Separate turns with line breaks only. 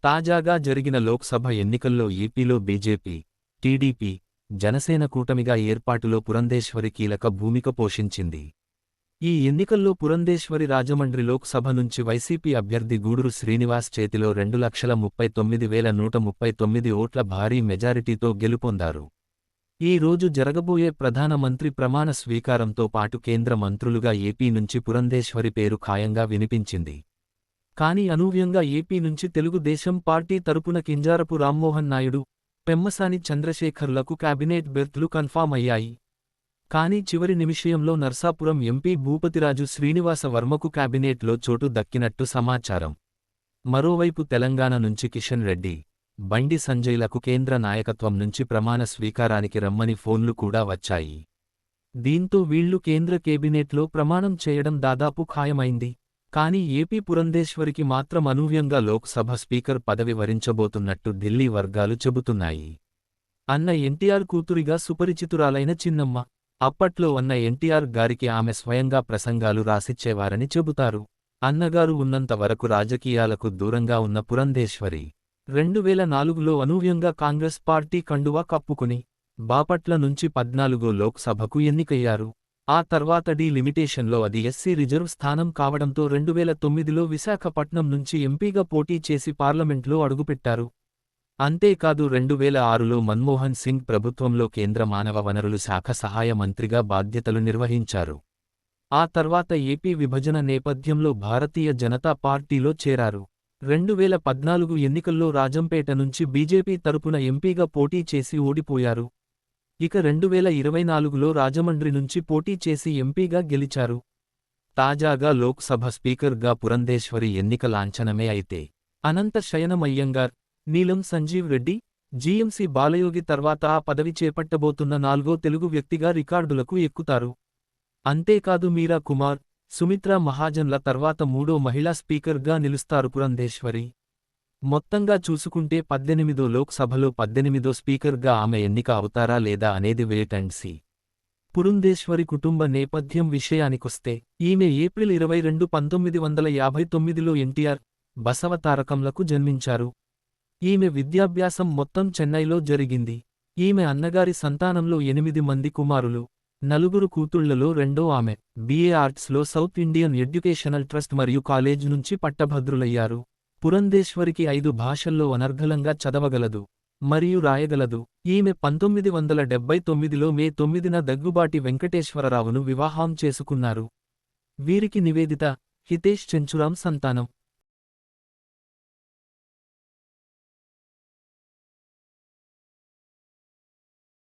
తాజాగా జరిగిన లోక్సభ ఎన్నికల్లో ఏపీలో బీజేపీ, టీడీపీ, జనసేన కూటమిగా ఏర్పాటులో పురంధేశ్వరి కీలక భూమిక పోషించింది. ఈ ఎన్నికల్లో పురంధేశ్వరి రాజమండ్రి లోక్సభ నుంచి వైసీపీ అభ్యర్థి గూడూరు శ్రీనివాస్ చేతిలో 2,39,139 ఓట్ల భారీ మెజారిటీతో గెలుపొందారు. ఈ రోజు జరగబోయే ప్రధానమంత్రి ప్రమాణ స్వీకారంతో పాటు కేంద్ర మంత్రులుగా ఏపీ నుంచి పురంధేశ్వరి పేరు ఖాయంగా వినిపించింది. కానీ అనూహ్యంగా ఏపీ నుంచి తెలుగుదేశం పార్టీ తరపున కింజారపు రామ్మోహన్ నాయుడు, పెమ్మసాని చంద్రశేఖర్లకు క్యాబినెట్ బెర్త్లు కన్ఫామ్ అయ్యాయి. కానీ చివరి నిమిషంలో నర్సాపురం ఎంపీ భూపతిరాజు శ్రీనివాస వర్మకు క్యాబినెట్లో చోటు దక్కినట్టు సమాచారం. మరోవైపు తెలంగాణ నుంచి కిషన్ రెడ్డి, బండి సంజయ్లకు కేంద్ర నాయకత్వం నుంచి ప్రమాణ స్వీకారానికి రమ్మని ఫోన్లు కూడా వచ్చాయి. దీంతో వీళ్లు కేంద్ర కేబినెట్లో ప్రమాణం చేయడం దాదాపు ఖాయమైంది. కానీ ఏపీ పురంధేశ్వరికి మాత్రం అనూహ్యంగా లోక్సభ స్పీకర్ పదవి వరించబోతున్నట్టు ఢిల్లీ వర్గాలు చెబుతున్నాయి. అన్న ఎన్టీఆర్ కూతురిగా సుపరిచితురాలైన చిన్నమ్మ. అప్పట్లో అన్న ఎన్టీఆర్ గారికి ఆమె స్వయంగా ప్రసంగాలు రాసిచ్చేవారని చెబుతారు. అన్నగారు ఉన్నంత వరకు రాజకీయాలకు దూరంగా ఉన్న పురంధేశ్వరి 2004లో అనూహ్యంగా కాంగ్రెస్ పార్టీ కండువా కప్పుకుని బాపట్ల నుంచి 14 లోక్సభకు ఎన్నికయ్యారు. ఆ తర్వాత లిమిటేషన్లో అది ఎస్సీ రిజర్వ్ స్థానం కావడంతో 2009లో విశాఖపట్నం నుంచి ఎంపీగా పోటీ చేసి పార్లమెంట్లో అడుగుపెట్టారు. అంతేకాదు 2006లో మన్మోహన్ సింగ్ ప్రభుత్వంలో కేంద్ర మానవ వనరుల శాఖ సహాయ మంత్రిగా బాధ్యతలు నిర్వహించారు. ఆ తర్వాత ఏపీ విభజన నేపథ్యంలో భారతీయ జనతా పార్టీలో చేరారు. 2014 ఎన్నికల్లో రాజంపేట నుంచి బీజేపీ తరపున ఎంపీగా పోటీ చేసి ఓడిపోయారు. ఇక 2024లో రాజమండ్రి నుంచి పోటీ చేసి ఎంపీగా గెలిచారు. తాజాగా లోక్సభ స్పీకర్గా పురంధేశ్వరి ఎన్నిక లాంఛనమే అయితే, అనంత శయనమయ్యంగార్, నీలం సంజీవ్ రెడ్డి, జీఎంసీ బాలయోగి తర్వాత ఆ పదవి చేపట్టబోతున్న 4వ తెలుగు వ్యక్తిగా రికార్డులకు ఎక్కుతారు. అంతేకాదు మీరా కుమార్, సుమిత్రా మహాజన్ల తర్వాత 3వ మహిళా స్పీకర్గా నిలుస్తారు పురంధేశ్వరి. మొత్తంగా చూసుకుంటే 18వ లోక్సభలో 18వ స్పీకర్గా ఆమె ఎన్నిక అవుతారా లేదా అనేది వెయిట్ అండ్ సీ. పురంధేశ్వరి కుటుంబ నేపథ్యం విషయానికొస్తే, ఈమె ఏప్రిల్ 22, 1959లో ఎన్టీఆర్, బసవతారకంలకు జన్మించారు. ఈమె విద్యాభ్యాసం మొత్తం చెన్నైలో జరిగింది. ఈమె అన్నగారి సంతానంలో 8 మంది కుమారులు, 4 కూతుళ్లలో రెండో ఆమె. BA ఆర్ట్స్లో సౌత్ ఇండియన్ ఎడ్యుకేషనల్ ట్రస్ట్ మరియు కాలేజ్ నుంచి పట్టభద్రులయ్యారు. పురంధేశ్వరికి 5 భాషల్లో అనర్గళంగా చదవగలదు మరియు రాయగలదు. ఈమె 1979లో మే 9న దగ్గుబాటి వెంకటేశ్వరరావును వివాహం చేసుకున్నారు. వీరికి నివేదిత, హితేష్ చెంచురాం సంతానం.